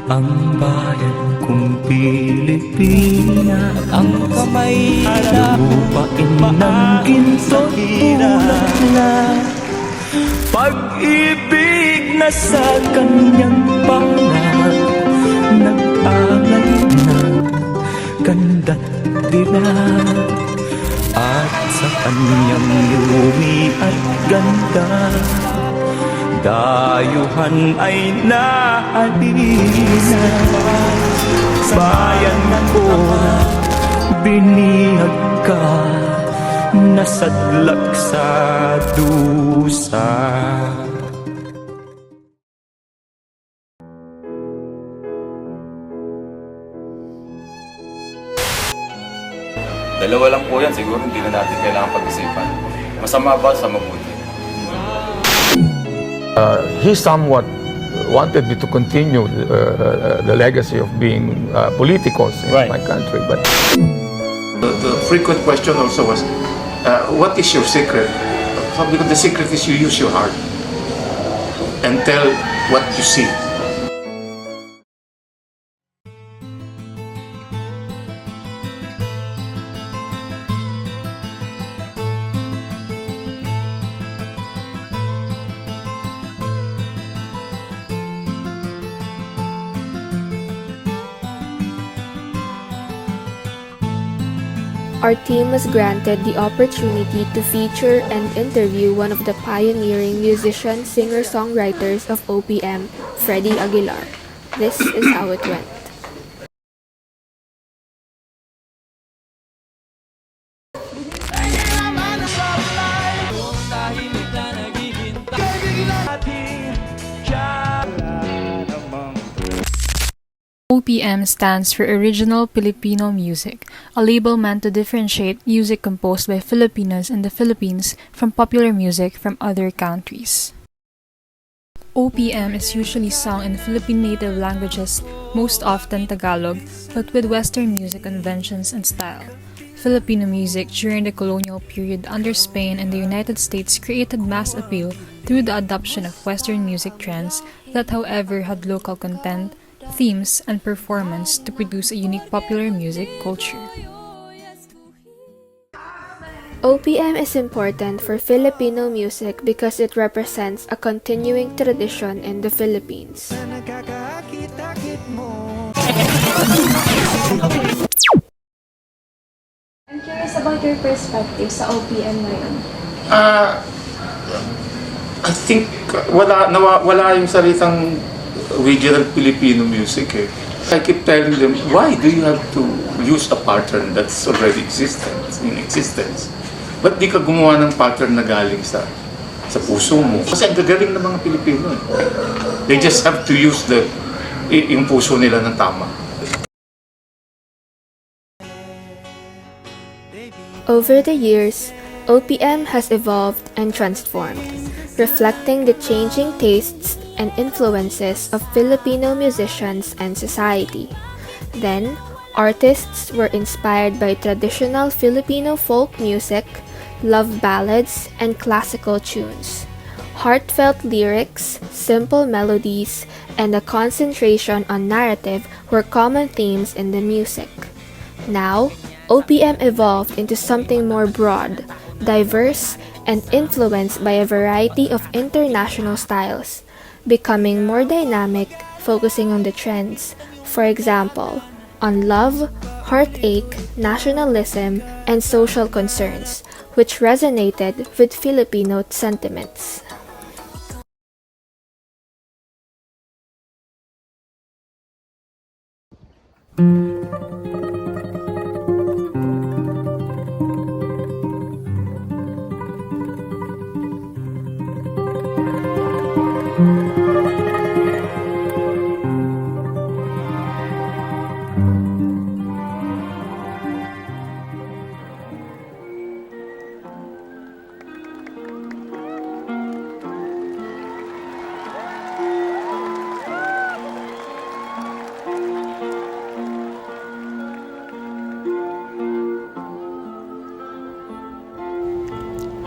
ang bayan kong Pilipina, ang kamay na lupain ng ginto tulad na pag-ibig na sa kanyang pangarap nag-angat na ganda't dilag, at sa kanyang lumi at ganda dayuhan ay naalina. Bayan ko, binihag ka, nasadlak sa dusa. Dalawa lang po yan, siguro hindi na natin kailangan pag-isipan. Masama ba sa mabuti? He somewhat wanted me to continue the legacy of being politicos in my country, but the frequent question also was, what is your secret? Because the secret is you use your heart and tell what you see. Our team was granted the opportunity to feature and interview one of the pioneering musician singer-songwriters of OPM, Freddie Aguilar. This is how it went. OPM stands for Original Filipino Music, a label meant to differentiate music composed by Filipinos in the Philippines from popular music from other countries. OPM is usually sung in Philippine native languages, most often Tagalog, but with Western music conventions and style. Filipino music during the colonial period under Spain and the United States created mass appeal through the adoption of Western music trends that, however, had local content, themes, and performance to produce a unique popular music culture. OPM is important for Filipino music because it represents a continuing tradition in the Philippines. I'm curious about your perspective sa OPM ngayon. I think wala yung salitang regional Filipino music eh. I keep telling them, why do you have to use a pattern that's already in existence? Ba't di ka gumawa ng pattern na galing sa puso mo? Kasi ang gagaling ng mga Pilipino eh. They just have to use yung puso nila ng tama. Over the years, OPM has evolved and transformed, reflecting the changing tastes and influences of Filipino musicians and society. Then, artists were inspired by traditional Filipino folk music, love ballads, and classical tunes. Heartfelt lyrics, simple melodies, and a concentration on narrative were common themes in the music. Now, OPM evolved into something more broad, diverse, and influenced by a variety of international styles, becoming more dynamic, focusing on the trends, for example, on love, heartache, nationalism, and social concerns, which resonated with Filipino sentiments.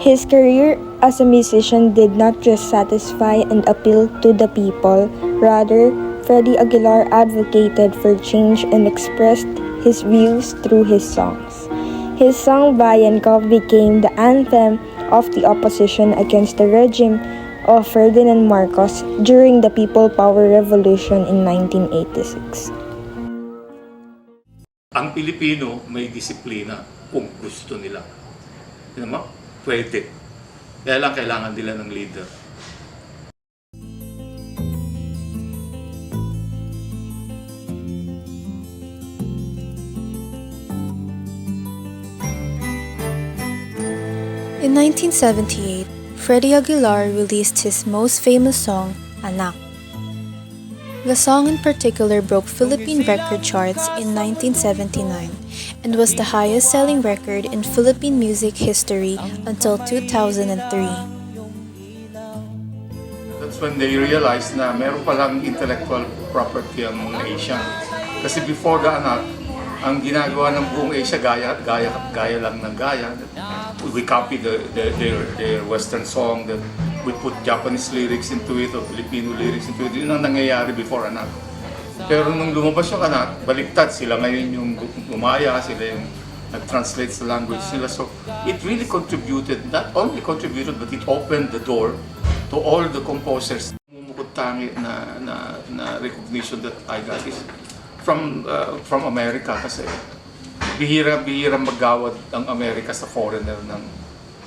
His career as a musician did not just satisfy and appeal to the people, rather, Freddie Aguilar advocated for change and expressed his views through his songs. His song Bayan Ko became the anthem of the opposition against the regime of Ferdinand Marcos during the People Power Revolution in 1986. Ang Pilipino may disiplina kung gusto nila. Yun naman, pwede. Kaya lang kailangan nila ng leader. In 1978, Freddie Aguilar released his most famous song, Anak. The song in particular broke Philippine record charts in 1979 and was the highest-selling record in Philippine music history until 2003. That's when they realized na meron palang intellectual property ang mga Asian. Kasi before the Anak, ang ginagawa ng buong Asia, gaya lang ng gaya. We copy their Western song, that we put Japanese lyrics into it or Filipino lyrics into it. Yun ang nangyayari before Anak. Pero nung lumabas yung Anak, baliktad sila ngayon yung gumaya, sila yung nag-translate sa language nila. So it really contributed, not only contributed, but it opened the door to all the composers. Mumukod tangi na recognition that I got is from America kasi bihira maggawad ang Amerika sa foreigner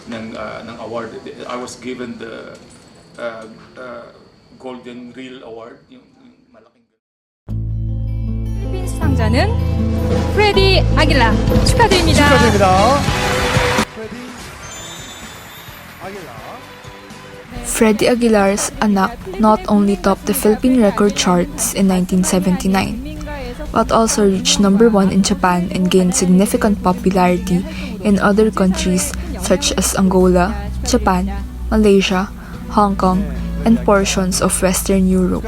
ng award. I was given the Golden Reel Award, yung malaking. 필리핀 수상자는 프레디 아길라 축하드립니다. Freddie Aguilar's Anak not only topped the Philippine record charts in 1979, but also reached number 1 in Japan and gained significant popularity in other countries such as Angola, Japan, Malaysia, Hong Kong, and portions of Western Europe.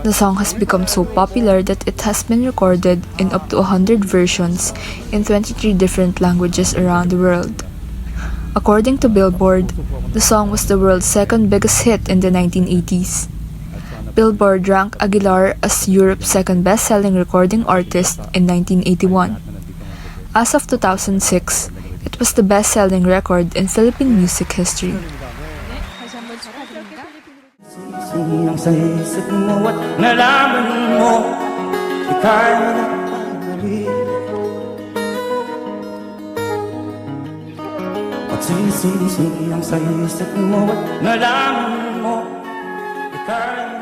The song has become so popular that it has been recorded in up to 100 versions in 23 different languages around the world. According to Billboard, the song was the world's second biggest hit in the 1980s. Billboard ranked Aguilar as Europe's second best-selling recording artist in 1981. As of 2006, it was the best-selling record in Philippine music history. Ang sa isip mo at nalaman mo ika'y nagkamali. Pagsisisi ang sa isip mo at nalaman mo ika'y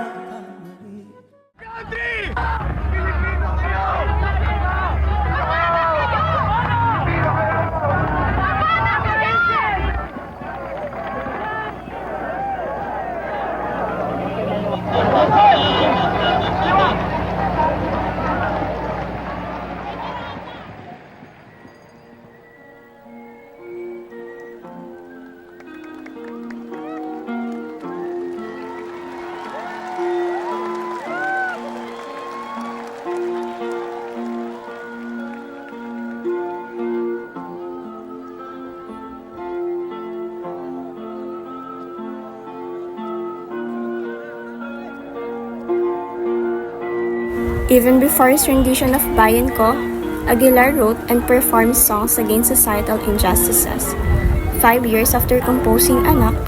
Even before his rendition of Bayan Ko, Aguilar wrote and performed songs against societal injustices. 5 years after composing Anak,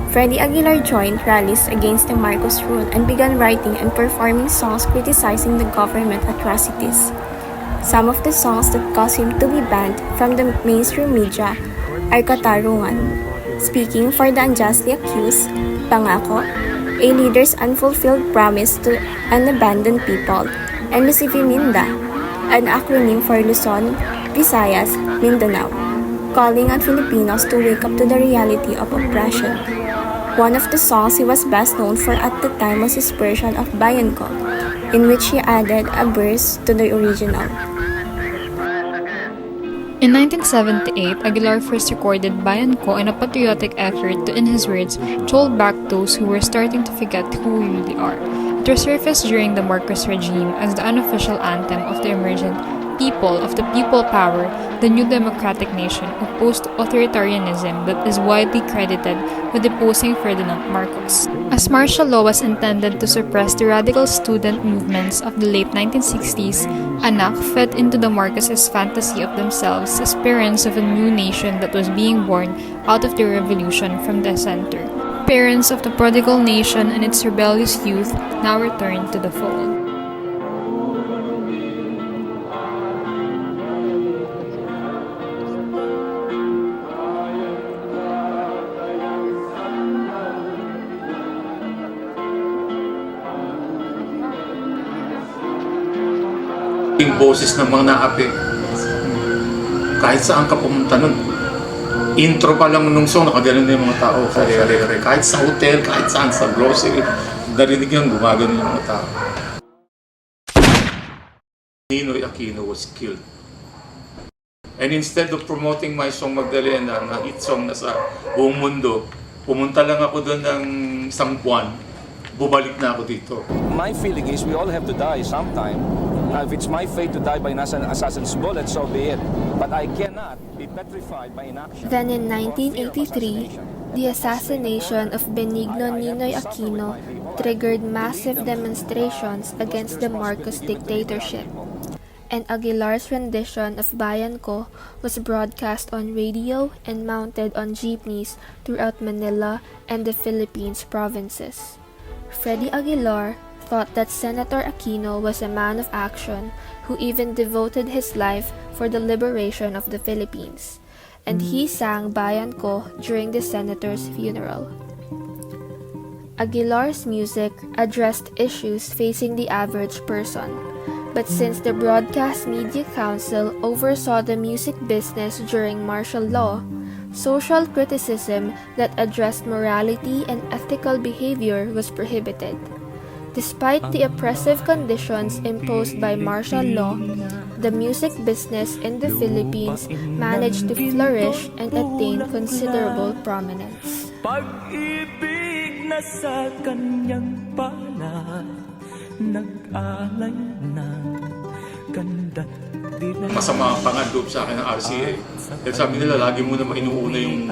Freddie Aguilar joined rallies against the Marcos rule and began writing and performing songs criticizing the government atrocities. Some of the songs that caused him to be banned from the mainstream media are Katarungan, Speaking for the Unjustly Accused, Pangako, a leader's unfulfilled promise to unabandoned people, and Lucifiminda, an acronym for Luzon, Visayas, Mindanao, calling on Filipinos to wake up to the reality of oppression. One of the songs he was best known for at the time was his version of Bayan Ko, in which he added a verse to the original. In 1978, Aguilar first recorded Bayan Ko in a patriotic effort to, in his words, troll back those who were starting to forget who we really are. It resurfaced during the Marcos regime as the unofficial anthem of the emergent people of the people power, the new democratic nation opposed authoritarianism that is widely credited with deposing Ferdinand Marcos. As martial law was intended to suppress the radical student movements of the late 1960s, Anak fed into the Marcoses' fantasy of themselves as parents of a new nation that was being born out of the revolution from the center. Parents of the prodigal nation and its rebellious youth now returned to the fold. Yung boses ng mga naapi, kahit saan ka pumunta nun, intro pa lang nung song, nakaganon na yung mga tao. Kahit sa hotel, kahit saan, sa grocery, narinig yan, gumagano yung mga tao. Ninoy Aquino was killed. And instead of promoting my song Magdalena, na hit song na sa buong mundo, pumunta lang ako doon ng isang buwan, bumalik na ako dito. My feeling is we all have to die sometime. If it's my fate to die by an assassin's bullet, so be it. But I cannot be petrified by inaction. Then in 1983, the assassination of Benigno Ninoy Aquino triggered massive demonstrations against the Marcos dictatorship, and Aguilar's rendition of Bayan Ko was broadcast on radio and mounted on jeepneys throughout Manila and the Philippines provinces. Freddie Aguilar thought that Senator Aquino was a man of action who even devoted his life for the liberation of the Philippines, and he sang Bayan Ko during the senator's funeral. Aguilar's music addressed issues facing the average person, but since the Broadcast Media Council oversaw the music business during martial law, social criticism that addressed morality and ethical behavior was prohibited. Despite the oppressive conditions imposed by martial law, the music business in the Philippines managed to flourish and attain considerable prominence. Pag-ibig na sa kanyang palad, nag-alay na ganda't di na. Masama ang pangadloob sa akin ng RCA. Dahil sabi nila, lagi mo naman inuuna yung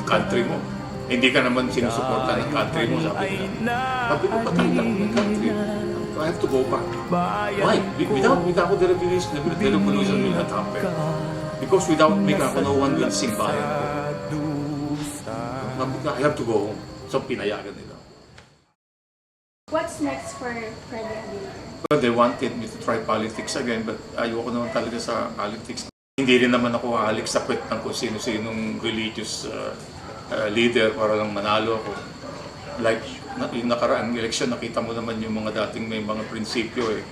country mo. Hindi ka naman sinusuporta ng country mo, sabi nila. Sabi ko, patay lang yung country. I have to go back. Why? Without the revolution will not happen. Because without Mikaela, no one will sing Bayan Ko. I have to go home. So, pinayagan nila. What's next for Freddie Aguilar? Well, they wanted me to try politics again, but ayoko naman talaga sa politics. Hindi rin naman ako ahalik sa kwet ng kung sino-sinong religious leader para lang manalo ako. Like, yung nakaraang eleksyon, nakita mo naman yung mga dating may mga prinsipyo eh.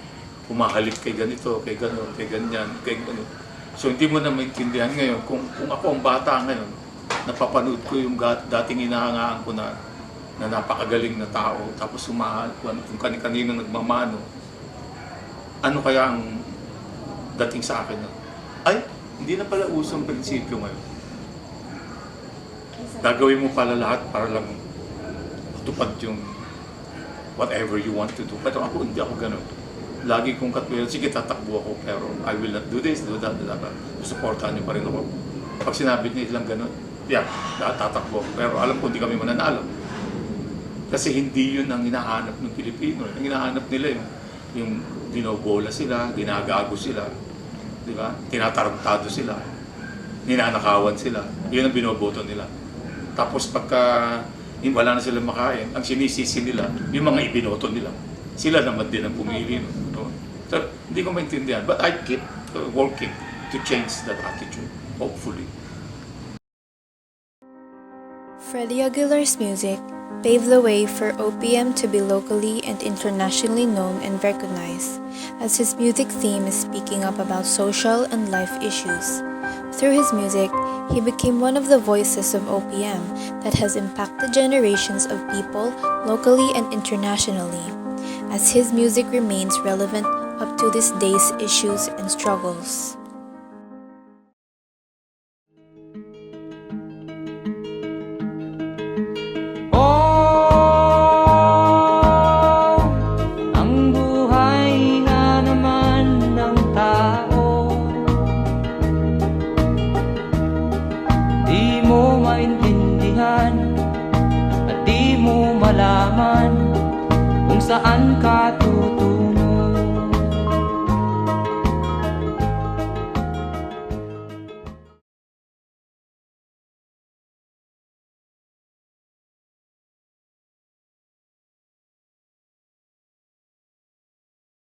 Humahalik kay ganito, kay gano'n, kay ganyan, kay gano'n. So hindi mo na maintindihan ngayon. Kung ako ang bata ngayon, napapanood ko yung dating inahangaan ko na napakagaling na tao, tapos humahal kung kani-kanino nagmamano, ano kaya ang dating sa akin na, ay, hindi na pala usang prinsipyo ngayon. Gagawin mo pala lahat para lang matupad yung whatever you want to do. Pero ako, hindi ako ganun. Lagi kong katwiran, sige, tatakbo ako, pero I will not do this, do that, do that. Suportahan niyo pa rin ako. Pag sinabi niya lang ganun, yeah, tatakbo ako. Pero alam ko, hindi kami mananalo. Kasi hindi yun ang hinahanap ng Pilipino. Ang hinahanap nila yung binobola sila, ginagago sila, di ba? Tinatarantado sila, ninanakawan sila. Yun ang binoboto nila. Tapos pagka wala na silang makain, ang sinisisi nila, yung mga ibinoto nila. Sila naman din ang pumili. No? So, hindi ko maintindihan. But I keep working to change that attitude, hopefully. Freddie Aguilar's music paved the way for OPM to be locally and internationally known and recognized, as his music theme is speaking up about social and life issues. Through his music, he became one of the voices of OPM that has impacted generations of people locally and internationally, as his music remains relevant up to this day's issues and struggles. Ang buhay nga naman ng tao malaman kung saan ka tutungo.